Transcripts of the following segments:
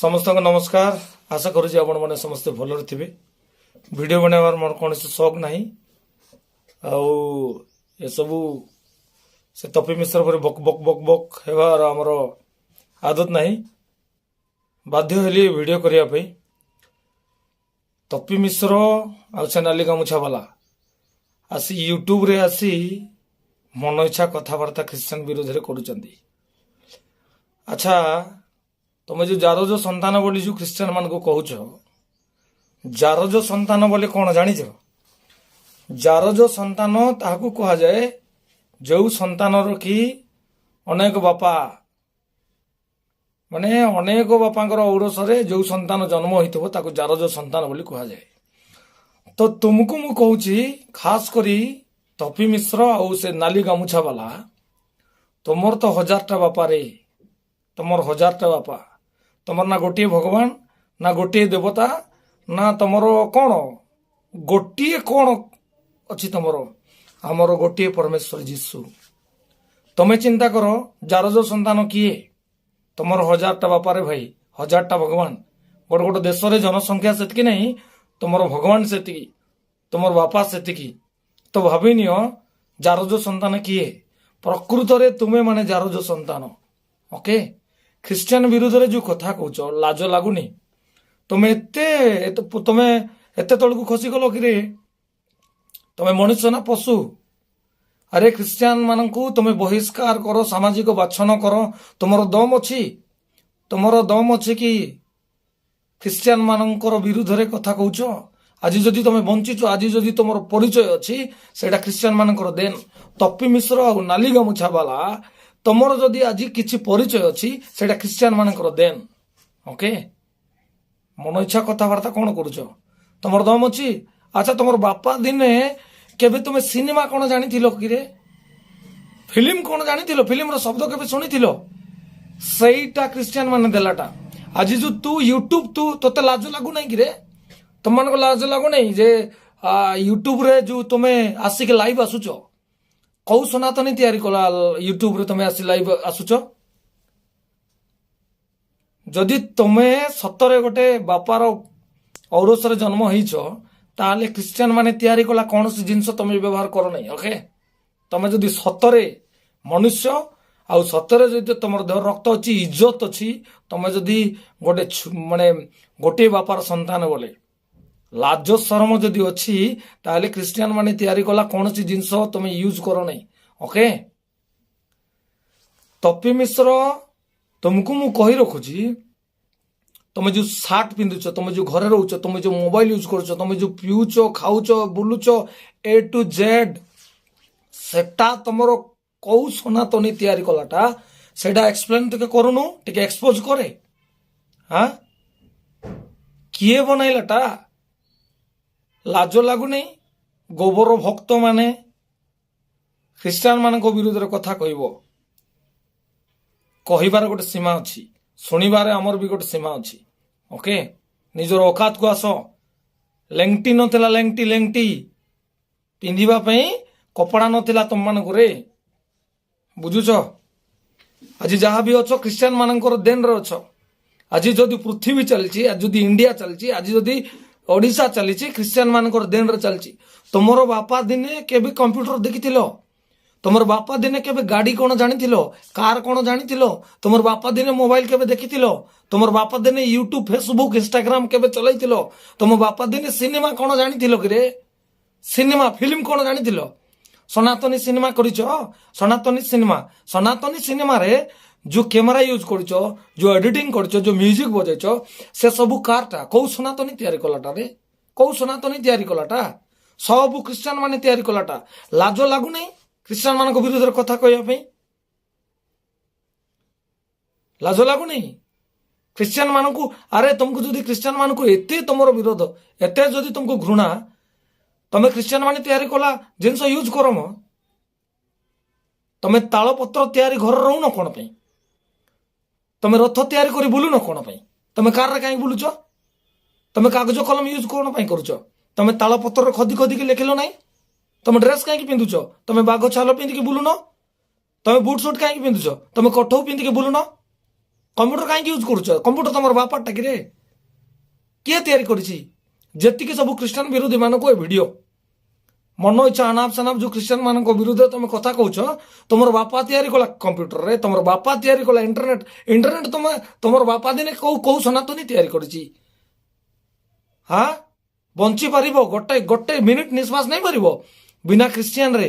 समस्त को नमस्कार। आशा करुँच आपण मैंने समस्ते भल थे। वीडियो बनावर मोर कौन शौक ना ये सबू से तपी मिश्र पर बक बक बक बक हेबार आमर आदत नहीं। बाध्य हेली वीडियो करने तपी मिश्र आ से नाली गामुछा वाला आसी यूट्यूब रे आसी मन इच्छा कथबार्ता ख्रीस्टान विरोध में कर। अच्छा तुम जो जारज संतान बोली जो ख्रीस्टान मान को कहूच जारज संतान बोले कौन जानी जारज संतान ताकू कह जाए जो संतान कि अनेक बापा माने अनेक बापांकर औरसरे जो संतान जन्म होता जारज संतान बोली कह जाए। तो तुमको मु कहूची खास करी तपी मिश्र आउ से नाली गामुछा वाला तुमर तो 1000टा बापा रे तुमर 1000टा बापा तुमर ना गोटे भगवान ना गोटे देवता ना तुमर कौन गोटे कौन अच्छी तुमर आमर गोटे परमेश्वर जीशु। तुम्हें चिंता कर जारज संतान किए तुमर 1000टा बापा रे भाई 1000टा भगवान गोटे गोटे देश रे जनसंख्या सेतकी नहीं तुमर भगवान सेतिकी तुमर बापा सेतिकी। तो भाभी नियो जारज संतान किए प्रकृत रे तुम्हें माने जारज संतान। ओके ख्रीस्टान विरोध रे जो कथा कहूच लाज लगुनि तुम्हें एते तलकू खसी गल कि तुम्हें मनुष्य ना पशु। अरे ख्रीस्टान मानकू तुम्हें बहिष्कार कर सामाजिक बाछन कर तुमर दम अच्छी कि ख्रीस्टान मानकर विरुद्ध रे कथा कहूच। आज जदि तुम बंचीच आज जदि तुम परिचय अच्छी से ख्रीस्टान मानकर देन तपी मिश्र आ नाली गामुछा वाला तुमर जदि आज किसी परिचय अच्छी से ख्रीस्टान मानकर देन। ओके मन इच्छा कथबार्ता कौन करुच तुमर दम अच्छी। अच्छा तुम बापा दिने केबे तुम सिनेमा कौन जानी कि फिल्म कौन जानी फिल्म शब्द केबे शुणी सहीटा ख्रीस्टान मान देलाटा। आज जो तू यूट्यूब तू तोते लाज लगू नहीं कि तुम मान को लाज लगू नहीं जे यूट्यूब रे जो तुम्हें आसिक लाइव आसुच कौ सनातनी तैयारी कला यूट्यूब रे तुम्हें आसी लाइव आसुच। जदि तुम्हें सतरे गोटे बापार औरसरे जन्म होइछ ताले ख्रीस्टान माने तैयारी कला कौन सी जिनस तुम व्यवहार कर नहीं। ओके तुम्हें जदि सतरे मनुष्य आउ सतरे जदि तुम देह रक्त अच्छी इज्जत अच्छी तुम जदि गोटे माने गोटे बापार संतान बोले लाज शरम जदि अच्छी ताले ख्रीस्टान माने तैयारी कला कौन सी जिनस तुम यूज कर नहीं। ओके तपी मिश्र तुमको मु कही रखुची तुम जो सार्ट पिंधुच तुम जो घरे रोच तुम जो मोबाइल यूज करुच तुम जो पीऊच खाऊच बुलुच ए टू जेड सेटा तुमर कौ सनातनी तैयारी कलाटा सेटा एक्सप्लेन टिके करूनु टिके एक्सपोज करे। हाँ किए बनैलाटा लाज लगुनि गोबर भक्त माने ख्रीस्टान मान विरोध में कथा कहबार गोटे सीमा अच्छी शुणवार आमर भी गोटे सीमा अच्छी। ओके निजर औकात को आस लेंगटी नथिला लेंगटी पिंधिबा कपड़ा नथिला तुम मान को बुझुच। आज जहाँ भी अच्छ ख्रीस्टान मानकर देन रे अच्छ। आज जदि पृथ्वी चलची आज जदि इंडिया चलची आज जदि ओडिशा चली ख्रीस्टान मानकर देन रे चलची। तुमर बापा दिने केबे कंप्यूटर देखिथिलो तुमर बापा दिने केबे गाड़ी कौन जानिथिलो कार कौन जानिथिलो तुमर बापा दिने मोबाइल केबे देखिथिलो तुमर बापा दिने यूट्यूब फेसबुक इंस्टाग्राम केबे चलैथिलो तुम बापा दिने सिनेमा कौन जानिथिलो कि सिनेमा फिल्म कौन जानिथिलो सनातनी सिनेमा करिछ सनातनी सिनेमा रे जो कैमरा यूज करिछ जो एडिटिंग करिछ जो म्यूजिक बजाइछ से सब कारटा कौ सनातनी तैयारी कलाटा रे कौ सनातनी तैयारी कलाटा सब ख्रीस्टान माने तैयारी कलाटा। लाज लागु नहीं ख्रीस्टान मान विरोध में कथा कहवाई लाज लगु नहीं ख्रीस्टान मान को। अरे तुमको जदि ख्रीस्टान मान को एते तुमर विरोध एते जदि तुमको घृणा तमें ख्रीस्टान माने तैयारी कला जिनस यूज कर तमें ताल पत्र तैयारी घर रहून कौन पे तमें रथ तैयारी कर बुलून कौन पे तमें कार कहीं बुलुच तमें कागज कलम यूज कौन पे करुच तमें ताल पत्र खदी खदी के लिखिल ना तुम ड्रेस कहीं पिंधुच तुम बाघ छाल पिंधिकी बुलुन तुम बुट सुट कहीं पिंधुच तुम कठौ पिंधिकी बुलुन कंप्यूटर कहीं यूज करुच कंप्यूटर तुम बापाटा कि किए तैयारी करिछि जेतिकी सब क्रिश्चियन विरोधी मानक ए वीडियो मन इच्छा अनाप शनाप जो क्रिश्चियन मान विरुद्ध तुम कथा कौच तुम बापा तैयारी कला कंप्यूटर रे तुम बापा तैयारी कला इंटरनेट इंटरनेट तुम बापा दिने कौ सनातनी तैयारी करिछि हाँ बंची पार गोटे गोटे मिनिट निश्वास नहीं पार बिना क्रिश्चियन रे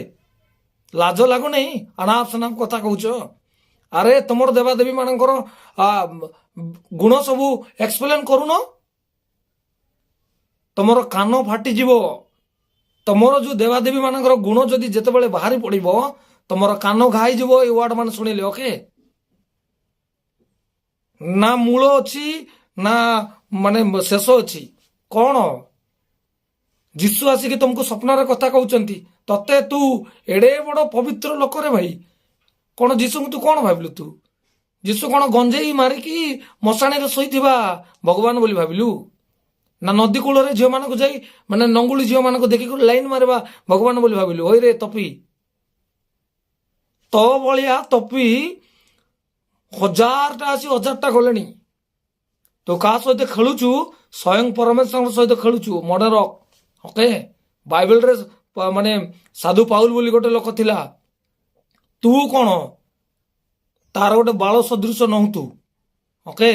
लाज लागु नहीं अनाप शनाप कथा कौच अरे तुम देवादेवी मानकर गुण सब एक्सप्लेन करुन तुम कान फाटी जीवो तुमर जो देवादेवी मानकर गुण जदि जितेबाला बाहरी पड़ो तुम कान घाई जीव ये वार्ड मान शुणिले ओके ना मूल अच्छी ना माने शेष अच्छी कौन जीशु आसिक तुमको स्वप्न कथा कहते तते तू एड़े बड़ पवित्र लोक रे भाई कौन जीशु तू कौन भाविलु तू जीशु कौन गंजेई मारिकी मशाणी शोई भगवान बोली भाविलु ना नदी कूल झील मान जाई माने नंगुली झील मान देखिक लाइन मारवा भगवान बोली भाविलु ओई रे तपी तो भलिया तपी 1000टा आसी 1000टा गले तो क्या सहित खेलुचु स्वयं परमेश्वर सहित खेलुचु मर्डर ओके बाइबल रे माने साधु पाउल बोली गोटे लोक थिला तू कौन तार गोटे बाल सदृश नहु तू ओके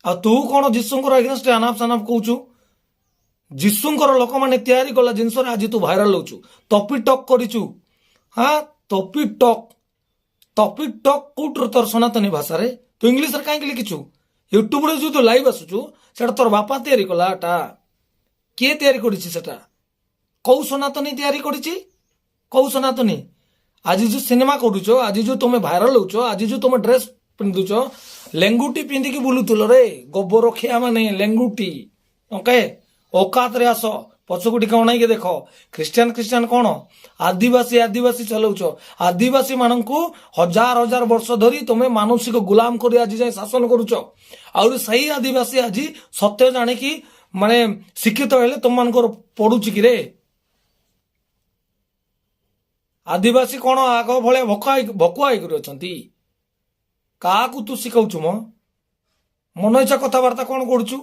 आ तू कौन जीशुंकर अगेंस्ट अनाप शनाप कहूचु जीशुंकर लोक मैंने तैयारी कला जिनस आज तू भाइराल होचु टॉपिक टॉक करिचु हाँ टॉपिक टॉक कोट तोर सनातनी भाषा रे तू इंग्लिश रे काहे लिखिचु यूट्यूब रे जो तू लाइव आसुचु सेटा तोर बापा तैयारी कलाटा किए तैयारी करिछि सेटा कौ सनातनी तैयारी करिछि कौ सनातनी आज जो सिनेमा करुच आज जो तुम भाइराल होच आज जो तुम ड्रेस पिंधुच लेंगुटी पिंधिकी बुलुल रे गोबर खिया माने लेंगुटी ओके औकात रे आस पछकु टिके अणाई देख क्रिश्चियन क्रिश्चियन कौन आदिवासी आदिवासी चलाउच आदिवासी मानू 1000 वर्ष धरी तुम्हें मानसिक गुलाम कर आज जाए शासन करुच आउरी सही आदिवासी आज सत्य जाने की माने शिक्षित हेले तुम मानकर पड़ुची कि रे आदिवासी कौन आग भाया भकुआ होती क्या तू शिखाऊचु मो मन इच्छा कथबार्ता कौन करुचु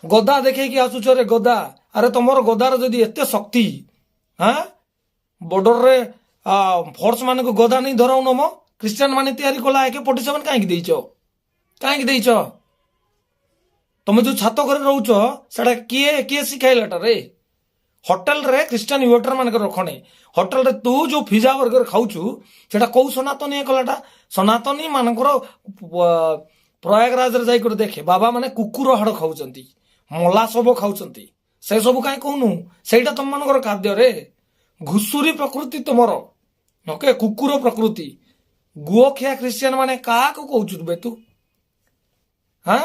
गदा देखे आसुच रे गदा अरे तुमर गदार जदि एते शक्ति हाँ बॉर्डर रे फोर्स मान को गदा नहीं धराउन मो क्रिश्चियन माने तैयारी कला AK-47 कहीं देच तुम जो छात घर रोच से किए किए शिखाइलाटा रे होटेल रे क्रिश्चियन वेटर मान रखने होटेल रे तू जो पिज्जा बर्गर खाऊचु सेटा कौ सनातनी कलाटा सनातनी मानकर प्रयागराज रे जाई देखे बाबा माने कुकुर हाड़ खाऊचंती मला सब खाऊचंती से सब कहीं कहूनु सेटा तुम मानकर खाद्य रे घुसुरी प्रकृति तुमर ओके कुकुर प्रकृति गुओखिया क्रिश्चियन माने का कहूचु बे तू हाँ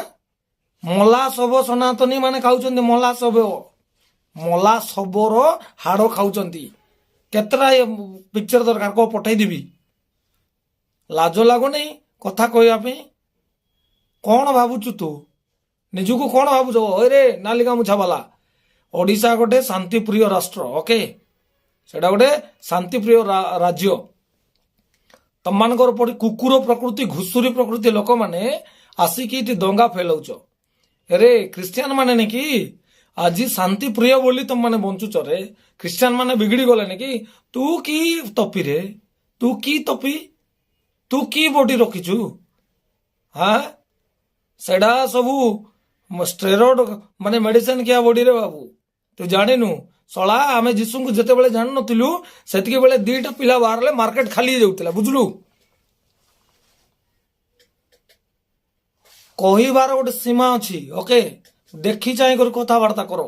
मला सब सनातनी माने खाऊचंती मला सबर हाड़ खाऊचंती केतरा पिक्चर दरकार को पठाई देबी लाज लागो नहीं कथा कहवाई कौन भावुचु तू निजुको कौन भावुच रे नालिका मुछावाला ओडिशा गोटे शांतिप्रिय राष्ट्र ओके सेटा गोटे शांतिप्रिय राज्य तम मानकर पड़ी कुकुर प्रकृति घुसुरी प्रकृति लोक माने आसिकी दंगा फैलाउच रे क्रिश्चियन माने नहीं कि आज शांति प्रिय बोली तुम माने बंचुच रे क्रिश्चियन माने बिगड़ी गले कि तू की तपी रे तू की बॉडी रखिचु हाँ सेडा सबू स्टेरॉइड माने मेडिसिन किया बॉडी रे बाबू तू जानिनु सला आमे जीशु को जते बेले जान नथिलु सेतिके बेले 2टा पिला बाहरले मार्केट खाली जाउतला बुझलु कहिबार गोटे सीमा अछि ओके देखी चाहे कर कथबार्ता करो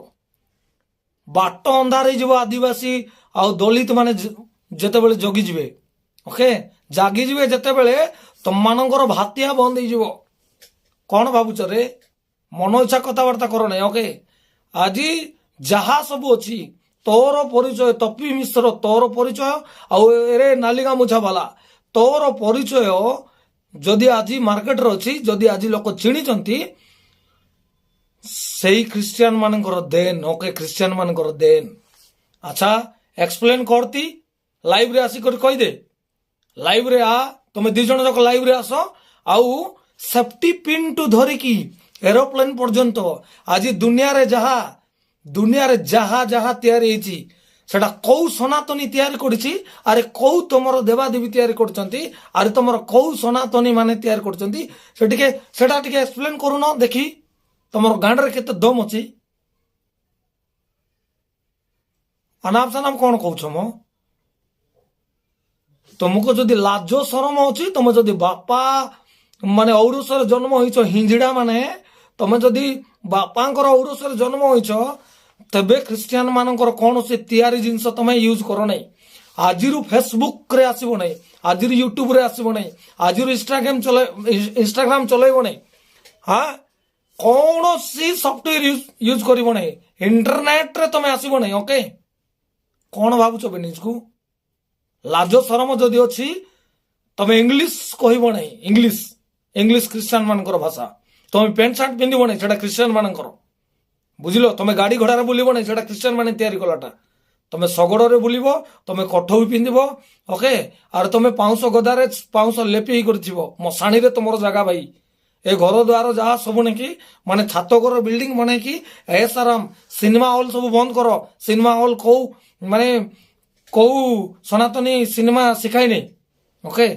बाट अंधार हो आदिवासी आ दलित माने जेते बेले जगी जिवे ओके जागी जिवे जेते बेले तुम मानकर भातिया बंद हो कौन भावुच रे मन इच्छा कथबार्ता करो ना ओके आज जहा सब अच्छी तोर परिचय तपी मिश्र तोर परिचय आरे नालिका मुछावाला तोर परिचय जदि आज मार्केट रे अच्छी जदि आज लोक चिन्हिचंती सही क्रिश्चियन मानकर देन ओके क्रिश्चियन मानकर देन अच्छा एक्सप्लेन करती लाइव रे आसी कर कहि दे लाइव रे आ तुम 2 जन जक लाइव रे आस ଆଉ ସେଫ୍ଟି ପିନ୍ ଟୁ ଧରିକି ଏରୋପ୍ଲେନ୍ ପର୍ଯ୍ୟନ୍ତ ଆଜି ଦୁନିଆରେ ଯାହା ଯାହା ତିଆରି ହେଇଛି ସେଟା କୋଉ ସନାତନୀ ତିଆରି କରିଛି? ଆରେ କୋଉ ତମର ଦେବାଦେବୀ ତିଆରି କରୁଛନ୍ତି? ଆରେ ତମର କୋଉ ସନାତନୀ ମାନେ ତିଆରି କରୁଛନ୍ତି? ସେଟା ଟିକେ ଏକ୍ସପ୍ଲେନ କରୁନ ଦେଖି। ତମର ଗାଣ୍ଡରେ କେତେ ଦମ ଅଛି? ଆନାପ ସାନାପ କଣ କହୁଛ ମ? ତମକୁ ଯଦି ଲାଜ ସରମ ଅଛି, ତମେ ଯଦି ବାପା ମାନେ ଔରସରେ ଜନ୍ମ ହେଇଛ ହିଞ୍ଜିଡା ମାନେ, ତମେ ଯଦି ବାପାଙ୍କର ଔରସରେ ଜନ୍ମ ହେଇଛ, ତେବେ ଖ୍ରୀଷ୍ଟିଆନ ମାନଙ୍କର କୌଣସି ତିଆରି ଜିନିଷ ତମେ ୟୁଜ କର ନାହିଁ। ଆଜିରୁ ଫେସବୁକରେ ଆସିବ ନାହିଁ, ଆଜିରୁ ୟୁଟ୍ୟୁବରେ ଆସିବ ନାହିଁ, ଆଜିରୁ ଇନଷ୍ଟାଗ୍ରାମ ଚଲେଇବ ନାହିଁ। ହଁ, କୌଣସି ସଫ୍ଟୱେର ୟୁଜ କରିବ ନାହିଁ, ଇଣ୍ଟରନେଟରେ ତମେ ଆସିବ ନାହିଁ। ଓକେ, କଣ ଭାବୁଛ ବେ ନିଜକୁ? ଲାଜ ସରମ ଯଦି ଅଛି, ତମେ ଇଂଲିଶ କହିବ ନାହିଁ। ଇଂଲିଶ ଖ୍ରୀଷ୍ଟିଆନ ମାନଙ୍କର ଭାଷା। ତମେ ପ୍ୟାଣ୍ଟ ସାର୍ଟ ପିନ୍ଧିବ ନାହିଁ, ସେଟା ଖ୍ରୀଷ୍ଟିଆନ ମାନଙ୍କର। ବୁଝିଲ? ତମେ ଗାଡି ଘୋଡାରେ ବୁଲିବ ନାହିଁ, ସେଟା ଖ୍ରୀଷ୍ଟିଆନ ମାନେ ତିଆରି କଲାଟା। ତମେ ଶଗଡ଼ରେ ବୁଲିବ, ତମେ କଠ ବି ପିନ୍ଧିବ। ଓକେ, ଆଉ ତମେ ପାଉଁଶ ଗଦାରେ ପାଉଁଶ ଲେପି ହେଇ କରିଥିବ। ମଶାଣିରେ ତମର ଜାଗା ଭାଇ। ଏ ଘର ଦ୍ୱାର ଯାହା ସବୁ ନାକି ମାନେ ଛାତ ଘର ବିଲ୍ଡିଂ ବନେଇକି ଏସାରାମ ସିନେମା ହଲ ସବୁ ବନ୍ଦ କର। ସିନେମା ହଲ କୋଉ ସନାତନୀ ସିନେମା ଶିଖାଇନି। ଓକେ,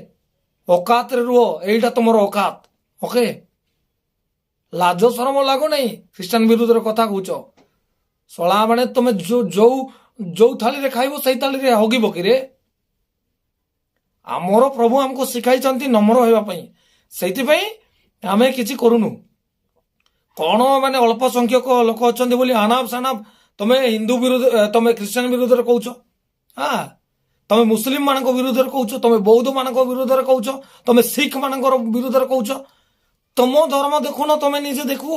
ଅକାତରେ ରୁହ, ଏଇଟା ତମର ଅକାତ। ଓକେ, ଲାଜ ସରମ ଲାଗୁନାହିଁ ଖ୍ରୀଷ୍ଟିଆନ ବିରୁଦ୍ଧରେ କଥା କହୁଛ? ଶଳା ମାନେ ତମେ ଯୋଉ ଥାଳିରେ ଖାଇବ ସେଇ ଥାଳିରେ ହଗିବ କିରେ? ଆମର ପ୍ରଭୁ ଆମକୁ ଶିଖାଇଛନ୍ତି ନମ୍ର ହେବା ପାଇଁ, ସେଇଥିପାଇଁ ଆମେ କିଛି କରୁନୁ। କଣ ମାନେ ଅଳ୍ପ ସଂଖ୍ୟକ ଲୋକ ଅଛନ୍ତି ବୋଲି ଆନାପ ସାନାପ ତମେ ତମେ ଖ୍ରୀଷ୍ଟିଆନ ବିରୁଦ୍ଧରେ କହୁଛ? ହଁ, ତମେ ମୁସଲିମ ମାନଙ୍କ ବିରୁଦ୍ଧରେ କହୁଛ, ତମେ ବୌଦ୍ଧ ମାନଙ୍କ ବିରୁଦ୍ଧରେ କହୁଛ, ତମେ ଶିଖ ମାନଙ୍କର ବିରୁଦ୍ଧରେ କହୁଛ। ତମ ଧର୍ମ ଦେଖୁନ, ତମେ ନିଜେ ଦେଖିବ।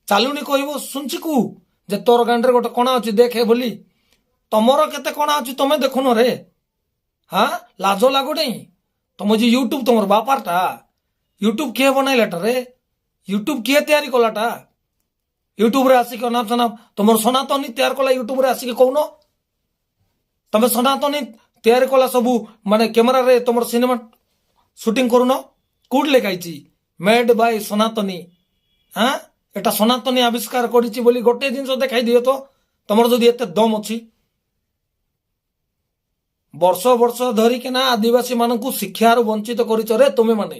ଚାଲୁନି କହିବ ଶୁଞ୍ଚିକୁ ଯେ ତୋର ଗାଣ୍ଡରେ ଗୋଟେ କଣା ଅଛି ଦେଖେ ବୋଲି। ତମର କେତେ କଣା ଅଛି ତମେ ଦେଖୁନ ରେ। ହଁ, ଲାଜ ଲାଗୁନି? ତମ ଯେ ୟୁଟ୍ୟୁବ ତମର ବାପାରଟା। ୟୁଟ୍ୟୁବ କିଏ ବନାଇଲାଟା ରେ? ୟୁଟ୍ୟୁବ କିଏ ତିଆରି କଲାଟା? ୟୁଟ୍ୟୁବରେ ଆସିକି ଅନାପ ଶନାପ ତମର ସନାତନୀ ତିଆରି କଲା ୟୁଟ୍ୟୁବରେ ଆସିକି କହୁନ। ତମେ ସନାତନୀ ତିଆରି କଲା ସବୁ ମାନେ କ୍ୟାମେରାରେ ତମର ସିନେମା ସୁଟିଂ କରୁନ। କୋଉଠି ଲେଖା ହେଇଛି ମେଡ୍ ବାଇ ସନାତନୀ? ହଁ, ଏଟା ସନାତନୀ ଆବିଷ୍କାର କରିଛି ବୋଲି ଗୋଟେ ଜିନିଷ ଦେଖାଇ ଦିଅ ତ, ତମର ଯଦି ଏତେ ଦମ ଅଛି। ବର୍ଷ ବର୍ଷ ଧରିକିନା ଆଦିବାସୀ ମାନଙ୍କୁ ଶିକ୍ଷାରୁ ବଞ୍ଚିତ କରିଛ ରେ ତୁମେ ମାନେ,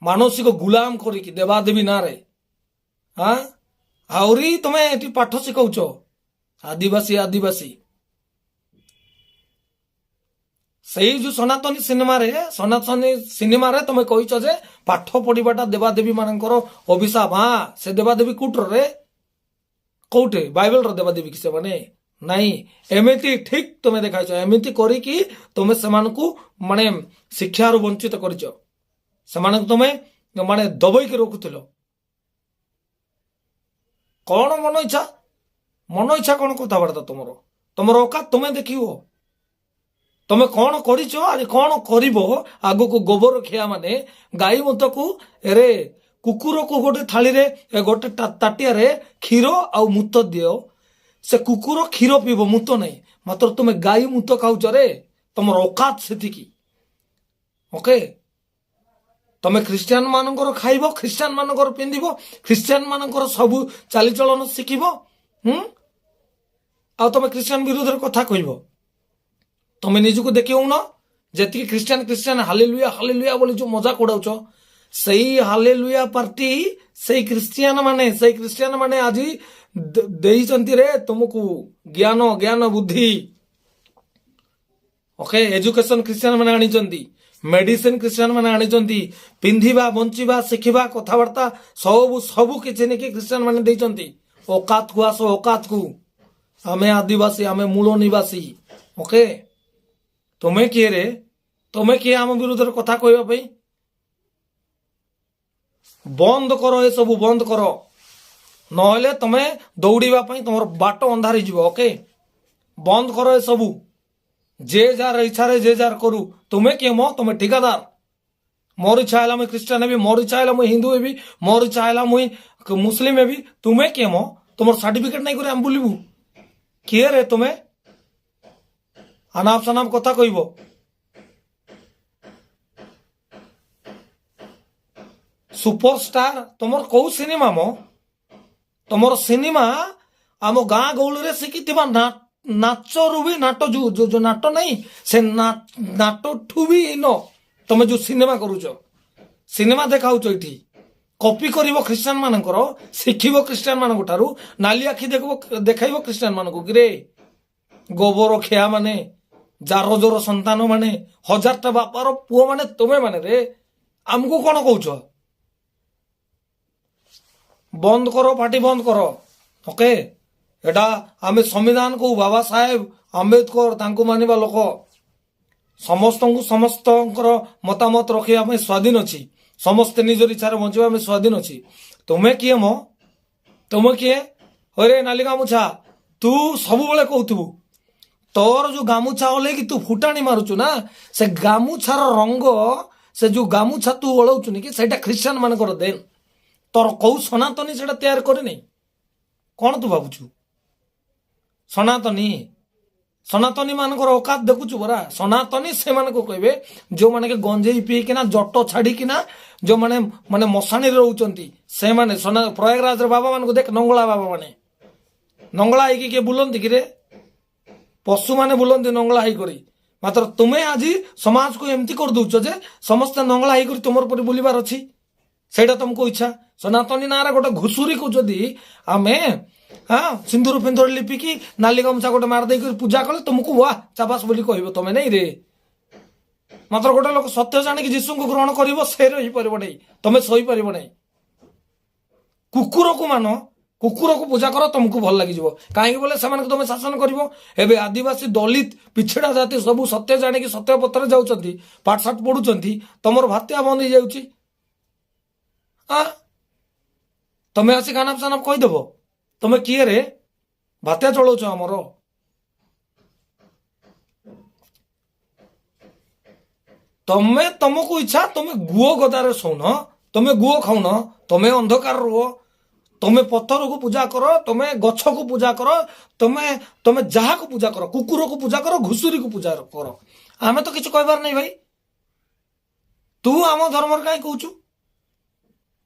ମାନସିକ ଗୁଲାମ କରିକି ଦେବାଦେବୀ ନାଁରେ। ହଁ, ଆହୁରି ତମେ ଏଠି ପାଠ ଶିଖଉଛ ଆଦିବାସୀ। ସେଇ ଯୋଉ ସନାତନୀ ସିନେମାରେ ତମେ କହିଛ ଯେ ପାଠ ପଢିବାଟା ଦେବାଦେବୀ ମାନଙ୍କର ଅଭିଶାପ। ହଁ, ସେ ଦେବାଦେବୀ କୋଉଠରେ? କୋଉଠି ବାଇବେଲର ଦେବାଦେବୀ କି ସେମାନେ? ନାଇଁ, ଏମିତି ଠିକ ତମେ ଦେଖାଇଛ। ଏମିତି କରିକି ତମେ ସେମାନଙ୍କୁ ମାନେ ଶିକ୍ଷାରୁ ବଞ୍ଚିତ କରିଛ। ସେମାନଙ୍କୁ ତମେ ମାନେ ଦବେଇକି ରଖୁଥିଲ। କଣ ମନ ଇଚ୍ଛା କଣ କଥାବାର୍ତ୍ତା ତମର ଅକାତ ତମେ ଦେଖିବ। ତମେ କଣ କରିଛ, ଆରେ କଣ କରିବ ଆଗକୁ? ଗୋବର ଖିଆ ମାନେ ଗାଈ ମୁତକୁ ରେ କୁକୁରକୁ ଗୋଟେ ଥାଳିରେ ଗୋଟେ ତାଟିଆରେ କ୍ଷୀର ଆଉ ମୁତ ଦିଅ, ସେ କୁକୁର କ୍ଷୀର ପିଇବ, ମୁତ ନାହିଁ। ମାତ୍ର ତମେ ଗାଈ ମୁତ ଖାଉଛ ରେ। ତମର ଅକାତ ସେତିକି। ଓକେ, ତମେ ଖ୍ରୀଷ୍ଟିଆନ ମାନଙ୍କର ଖାଇବ, ଖ୍ରୀଷ୍ଟିଆନ ମାନଙ୍କର ପିନ୍ଧିବ, ଖ୍ରୀଷ୍ଟିଆନ ମାନଙ୍କର ସବୁ ଚାଲିଚଳନ ଶିଖିବ। ଆଉ ତମେ ଖ୍ରୀଷ୍ଟିଆନ ବିରୁଦ୍ଧରେ କଥା କହିବ? ତମେ ନିଜକୁ ଦେଖିଉନ। ଯେତିକି ଖ୍ରୀଷ୍ଟିଆନ ହାଲେଲୁୟା ବୋଲି ଯୋଉ ମଜାକ ଉଡାଉଛ, ସେଇ ହାଲେଲୁୟା ପାର୍ଟି ସେଇ ଖ୍ରୀଷ୍ଟିଆନ ମାନେ ଆଜି ଦେଇଛନ୍ତି ରେ ତୁମକୁ ଜ୍ଞାନ ବୁଦ୍ଧି। ଓକେ, ଏଜୁକେସନ ଖ୍ରୀଷ୍ଟିଆନ ମାନେ ଆଣିଛନ୍ତି, ମେଡିସିନ ଖ୍ରୀଷ୍ଟିଆନ ମାନେ ଆଣିଛନ୍ତି, ପିନ୍ଧିବା, ବଞ୍ଚିବା, ଶିଖିବା, କଥାବାର୍ତ୍ତା ସବୁ କିଛି ନେଇକି ଖ୍ରୀଷ୍ଟିଆନ ମାନେ ଦେଇଛନ୍ତି। ଅକାତକୁ ଆସ, ଅକାତକୁ। ଆମେ ଆଦିବାସୀ, ଆମେ ମୂଳ ନିବାସୀ। ଓକେ, ତମେ କିଏ ରେ? ତମେ କିଏ ଆମ ବିରୁଦ୍ଧରେ କଥା କହିବା ପାଇଁ? ବନ୍ଦ କର, ଏସବୁ ବନ୍ଦ କର, ନହେଲେ ତମେ ଦୌଡ଼ିବା ପାଇଁ ତମର ବାଟ ଅନ୍ଧାର ହେଇଯିବ। ଓକେ, ବନ୍ଦ କର ଏସବୁ। ଯେ ଯାହାର ଇଚ୍ଛାରେ ଯେ ଯାହାର କରୁ। ତୁମେ କିଏ ମ? ତମେ ଠିକାଦାର। ମୋର ଇଚ୍ଛା ହେଲା ମୁଇଁ ଖ୍ରୀଷ୍ଟିଆନ ହେବି, ମୋର ଇଚ୍ଛା ହେଲା ମୁଇଁ ହିନ୍ଦୁ ହେବି, ମୋର ଇଚ୍ଛା ହେଲା ମୁଇଁ ମୁସଲିମ ହେବି। ତୁମେ କିଏ ମ? ତମର ସାର୍ଟିଫିକେଟ ନାଇଁ କରି ଆମେ ବୁଲିବୁ? କିଏ ରେ ତୁମେ? ଆନାପ ସାନାପ କଥା କହିବ? सुपरस्टार तुमर कौ सिनेमा मो तुमर सिनेमा आम गाँ गौली शिखी नाचरू भी नाट जो जो जो नाट नहीं से नाट ठू भी नो तुम जो सिनेमा करूच सिनेमा देखाऊच ये कॉपी करिवो ख्रिस्टियन मानकर शिखिबो ख्रिस्टियन मानक ठारू नाली आखि देखाइबो ख्रिस्टियन मानक किरे गोबर खेया माने जार जोर संतान माने 1000टा बापार पुओ माने तुमे माने रे आमको कौन कौच बंद करो पार्टी बंद करो ओके एटा आमे संविधान को बाबा साहेब आंबेडकर तांको मानिबा लोक समस्त मतामत रखिया में स्वाधीन अच्छी समस्ते निजर इच्छा बंचा में स्वाधीन अच्छी तुम्हें किए मो तुम्हें किए अरे नाली गामुछा तू सब बेले कहतु तोर जो गामुछा ओले कि तू फुटाणी मारुचु ना से गामुछार रंग से जो गामुछा तू ओलौचु कि सेटा ख्रिस्टियन मानकर देन तोर कौ सनातनी से तैयार करे कौन तू भावुचु सनातनी सनातनी मानकर औकात देखुचु बरा सनातनी से मानको कहबे जो माने के गंजेई पी किना जट्ट छाड़ी किना जो माने माने मशाणी रहउचंती से माने प्रयागराज रे बाबा मानको देख नंगला बाबा माने नंगला आइकी के बुलंती कि रे पशु माने बुलंती नंगला हाई करी मात्र तुम्हें आज समाज को एमती कर दउछ जे समस्त नंगला हाई करी तुमर पर बुलिबार अछि सेटा तुमको इच्छा सनातनी नारा गोटे घुसुरी को जदि आमे हाँ सिंदूर फिंदूर लिपिकी नाली गामछा गोटे मार दे पूजा कले तुमको वाह चाबास बोली कहबो तमे नहीं रे मात्र गोटे लोक सत्य जानिक जीशु को ग्रहण करिवो से रही परिबो नहीं तमे सही परिबो नहीं कुकुर को मानो कुकुर को पूजा करो तुमको भल लगी जीवो काहे बोले समान तुम शासन करिवो एबे आदिवासी दलित पिछड़ा जाति सब सत्य जानिक सत्य पत्र जाउचंती पाठ साठ पढुचंती तमर भात्या बंद हो जाउची आ तमे आसी खाना साना कहि देबो तमे किए रे भात्या चलाउछ हमर तमे तुमको इच्छा तुम गुओ गदारे सौन तुम गुओ खाऊन तुम अंधकार रुह तुम पत्थर को पूजा करो तुम गछ को पूजा करो तुम तुम जहा को पूजा करो कुकुर को पूजा करो घुसुरी को पूजा करो आमे तो किछ कहबार नहीं भाई तू आम धर्म कहीं कहूचु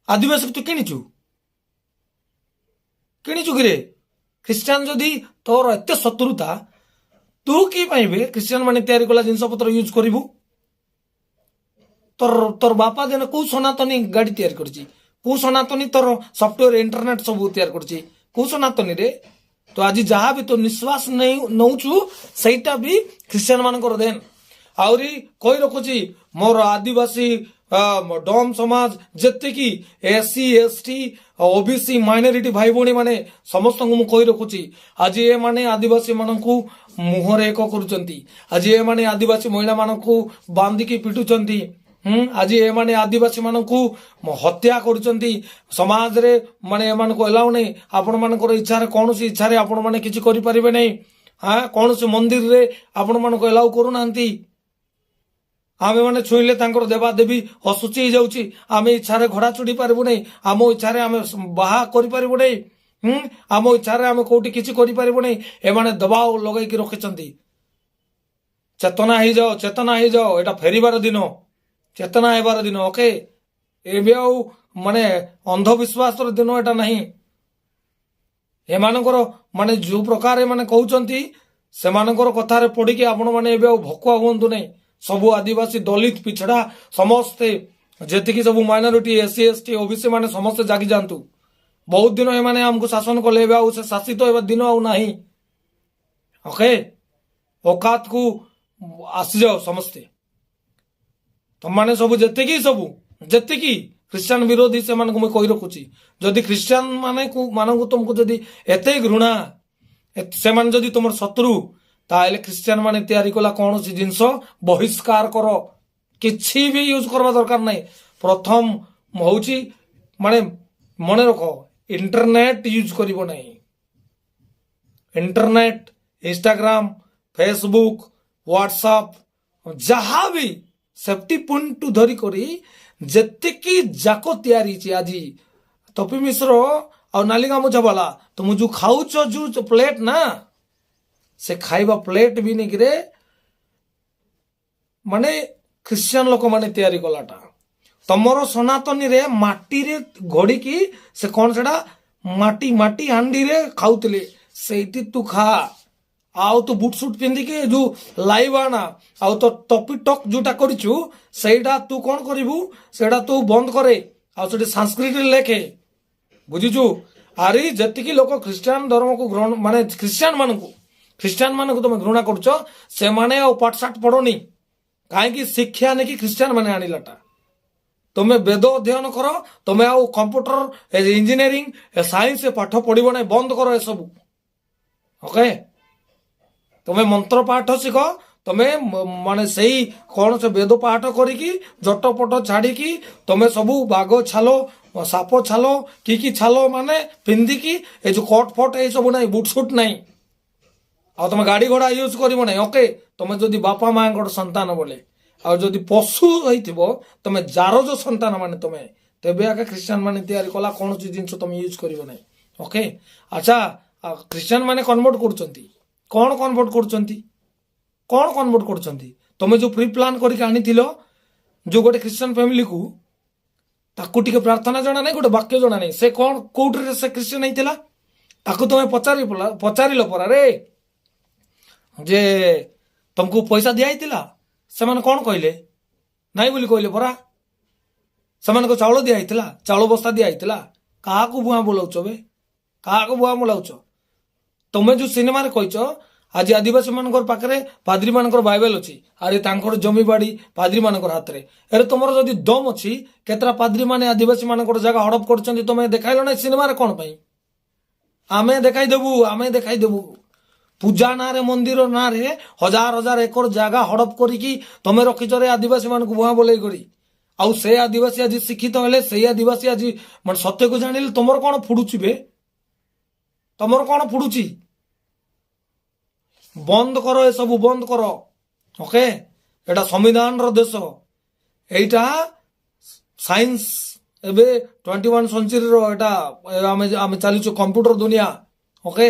आदिवासी तू किणीचु किणीचु कि रे ख्रिस्टियान जदि तोर एत शत्रुता तू कि पाइबे ख्रिस्टियान माने तैयारी कला जिनस पत्र यूज करिवु तोर तोर बापा देन को सनातनी गाड़ी तैयार करची को सनातनी तोर सॉफ्टवेयर इंटरनेट सब तैयार करची को सनातनी रे तो आज जहाँ भी तो निश्वास नहीं नौचु सहीटा भी ख्रिस्टियान मानकर देन आउरी कही रखुची मोर आदिवासी डम समाज जेते की एससी एसटी ओबीसी माइनॉरिटी भाई भौणी माने समस्त को कही रखुची आज ये माने आदिवासी मानकू मुहर एक करुचंती आज ये माने आदिवासी महिला मानकू बांधिकी पिटुचंती आज ये माने आदिवासी मानकू हत्या करुचंती समाज रे माने एमान को एलाउ नहीं आपण मानकर इच्छा रे कोनोसी इच्छा रे आपण माने किछि करि परिबे नहीं हां कोनोसी मंदिर रे आपण मानको एलाउ करू नांती आमे माने छुईले तांकर देवा देवी असुची जाउची आमे इच्छा रे घोड़ा चुड़ी पारबु नहीं आमो इच्छा रे आमे बाहा करि पारबु नहीं आमो इच्छा रे आमे कोठी किछि करि पारबु नहीं ए माने दबाव लगाई कि रखिचंती चेतना ही जाओ एटा फेरीबार दिन चेतना हेबार दिन ओके एबे आउ माने अंधविश्वास दिन एटा नहीं एमानकर माने जो प्रकार माने कहउचंती सेमानकर कथारे पड़ी के आपण माने एबे आउ भकुआ हुंतु नहीं सबु आदिवासी दलित पिछड़ा समस्ते जेतिकी सब माइनॉरिटी एससी एसटी ओबीसी माने समस्ते जागी जातु बहुत दिन ए माने हमको शासन कले एबे आउ से शासित होबा दिन आउ नहीं ओके औकात को आसी जाओ समस्ते तुम माने सब जेतिकी ख्रिस्टियन विरोधी से माने को मैं कहि रखुची जदि ख्रिस्टियन माने को मानकु तुमको जदि एते घृणा से माने जदि तुमर शत्रु ताले ख्रिस्टियन माने तैयारी कला कौन सी जिनस बहिष्कार करो किछि भी यूज करवा दरकार नहीं प्रथम होउची माने मने रखो इंटरनेट यूज करिवो नहीं इंटरनेट इंस्टाग्राम फेसबुक व्हाट्सएप जहाँ भी सेफ्टी पॉइंट टू धरी करी जेतिकी जाको तैयारी छि आज तपी मिश्र और नाली गामुछा वाला तुम जो खाऊच जो प्लेट ना से खाइबा प्लेट भी नहीं गिरे माने ख्रिस्टियन लोक माने तैयारी कलाटा ତମର ସନାତନୀରେ ମାଟିରେ ଘୋଡ଼ିକି ସେ କ'ଣ ସେଟା ମାଟି ହାଣ୍ଡିରେ ଖାଉଥିଲେ, ସେଇଠି ତୁ ଖା। ଆଉ ତୁ ବୁଟ ସୁଟ ପିନ୍ଧିକି ଯୋଉ ଲାଇଭ ଆଣା ଆଉ ତ ଟପି ଟକ୍ ଯୋଉଟା କରିଛୁ ସେଇଟା ତୁ କ'ଣ କରିବୁ, ସେଇଟା ତୁ ବନ୍ଦ କରେ ଆଉ ସେଠି ସାଂସ୍କ୍ରିଟରେ ଲେଖେ, ବୁଝିଛୁ। ଆରେ ଯେତିକି ଲୋକ ଖ୍ରୀଷ୍ଟିଆନ ଧର୍ମକୁ ଗ୍ରହଣ ମାନେ ଖ୍ରୀଷ୍ଟିଆନ ମାନଙ୍କୁ ତମେ ଘୃଣା କରୁଛ, ସେମାନେ ଆଉ ପାଠଶାଠ ପଢନି, କାହିଁକି ଶିକ୍ଷା ନେଇକି ଖ୍ରୀଷ୍ଟିଆନ ମାନେ ଆଣିଲାଟା। ତମେ ବେଦ ଅଧ୍ୟୟନ କର, ତମେ ଆଉ କମ୍ପ୍ୟୁଟର ଇଞ୍ଜିନିୟରିଂ ସାଇନ୍ସ ପାଠ ପଢିବ ନାହିଁ, ବନ୍ଦ କର ଏସବୁ। ଓକେ, ତମେ ମନ୍ତ୍ର ପାଠ ଶିଖ, ତମେ ମାନେ ସେଇ କ'ଣ ସେ ବେଦ ପାଠ କରିକି ଜଟପଟ ଛାଡିକି ତମେ ସବୁ ବାଘ ଛାଲ ସାପ ଛାଲ କି ଛାଲ ମାନେ ପିନ୍ଧିକି ଏ ଯୋଉ କଟ ଫଟ ଏଇ ସବୁ ନାହିଁ, ବୁଟ ସୁଟ ନାହିଁ, ଆଉ ତମେ ଗାଡି ଘୋଡା ୟୁଜ କରିବ ନାହିଁ। ଓକେ, ତମେ ଯଦି ବାପା ମାଙ୍କର ସନ୍ତାନ ବୋଲେ, ଆଉ ଯଦି ପଶୁ ହେଇଥିବ ତମେ ଜାରଜ ସନ୍ତାନ ମାନେ ତମେ, ତେବେ ଆକା ଖ୍ରୀଷ୍ଟିଆନ ମାନେ ତିଆରି କଲା କୌଣସି ଜିନିଷ ତମେ ୟୁଜ କରିବ ନାହିଁ। ଓକେ, ଆଚ୍ଛା, ଖ୍ରୀଷ୍ଟିଆନ ମାନେ କନଭର୍ଟ କରୁଛନ୍ତି, କ'ଣ କନଭର୍ଟ କରୁଛନ୍ତି, କ'ଣ କନଭର୍ଟ କରୁଛନ୍ତି? ତମେ ଯୋଉ ପ୍ରି ପ୍ଲାନ୍ କରିକି ଆଣିଥିଲ ଯୋଉ ଗୋଟେ ଖ୍ରୀଷ୍ଟିଆନ ଫ୍ୟାମିଲିକୁ, ତାକୁ ଟିକେ ପ୍ରାର୍ଥନା ଜଣା ନାହିଁ, ଗୋଟେ ବାକ୍ୟ ଜଣା ନାହିଁ, ସେ କ'ଣ କୋଉଠିରେ ସେ ଖ୍ରୀଷ୍ଟିଆନ ହେଇଥିଲା? ତାକୁ ତମେ ପଚାରିଲ ପରା ରେ ଯେ ତମକୁ ପଇସା ଦିଆହେଇଥିଲା? ସେମାନେ କ'ଣ କହିଲେ? ନାଇଁ ବୋଲି କହିଲେ ପରା। ସେମାନଙ୍କୁ ଚାଉଳ ଦିଆହେଇଥିଲା, ଚାଉଳ ବସ୍ତା ଦିଆହେଇଥିଲା। କାହାକୁ ଭୁଆଁ ବୋଲାଉଛ ବେ, କାହାକୁ ଭୁଆଁ ବୋଲାଉଛ? ତମେ ଯୋଉ ସିନେମାରେ କହିଛ ଆଜି ଆଦିବାସୀ ମାନଙ୍କର ପାଖରେ ପାଦ୍ରୀ ମାନଙ୍କର ବାଇବେଲ ଅଛି, ଆରେ ତାଙ୍କର ଜମିବାଡି ପାଦ୍ରୀ ମାନଙ୍କର ହାତରେ। ଆରେ ତମର ଯଦି ଦମ ଅଛି, କେତେଟା ପାଦ୍ରୀ ମାନେ ଆଦିବାସୀ ମାନଙ୍କର ଜାଗା ହଡପ କରୁଛନ୍ତି, ତମେ ଦେଖାଇଲ ନାହିଁ ସିନେମାରେ କ'ଣ ପାଇଁ? ଆମେ ଦେଖାଇଦେବୁ। ପୂଜା ନାଁରେ ମନ୍ଦିର ନାଁରେ ହଜାର ହଜାର ଏକର ଜାଗା ହଡପ କରିକି ତମେ ରଖିଛ ରେ ଆଦିବାସୀ ମାନଙ୍କୁ ଭୁଆଁ ବୋଲେଇ କରି। ଆଉ ସେ ଆଦିବାସୀ ଆଜି ଶିକ୍ଷିତ ହେଲେ, ସେଇ ଆଦିବାସୀ ଆଜି ମାନେ ସତ୍ୟକୁ ଜାଣିଲେ, ତମର କ'ଣ ଫୁଡୁଛି ବେ? ତମର କ'ଣ ଫୁଡୁଛି? ବନ୍ଦ କର, ଏସବୁ ବନ୍ଦ କର। ଓକେ, ଏଟା ସମ୍ବିଧାନର ଦେଶ, ଏଇଟା ସାଇନ୍ସ ଏବେ 21 ସେଞ୍ଚୁରୀର ଏଟା ଆମେ ଚାଲିଛୁ କମ୍ପ୍ୟୁଟର ଦୁନିଆ। ଓକେ,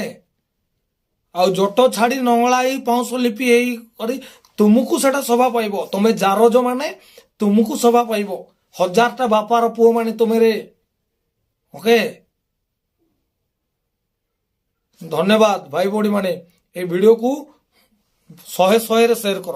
ଆଉ ଜଟ ଛାଡି ନଙ୍ଗଳାଇ ପାଉଁଶ ଲିପି ହେଇ କରି ତୁମକୁ ସେଟା ଶୋଭା ପାଇବ। ତମେ ଜାରଜ ମାନେ ତୁମକୁ ଶୋଭା ପାଇବ, ହଜାରଟା ବାପାର ପୁଅ ମାନେ ତୁମେରେ। ଓକେ, ଧନ୍ୟବାଦ ଭାଇ ଭଉଣୀ ମାନେ, এই ଭିଡିଓକୁ 100ରେ ସେୟାର କର।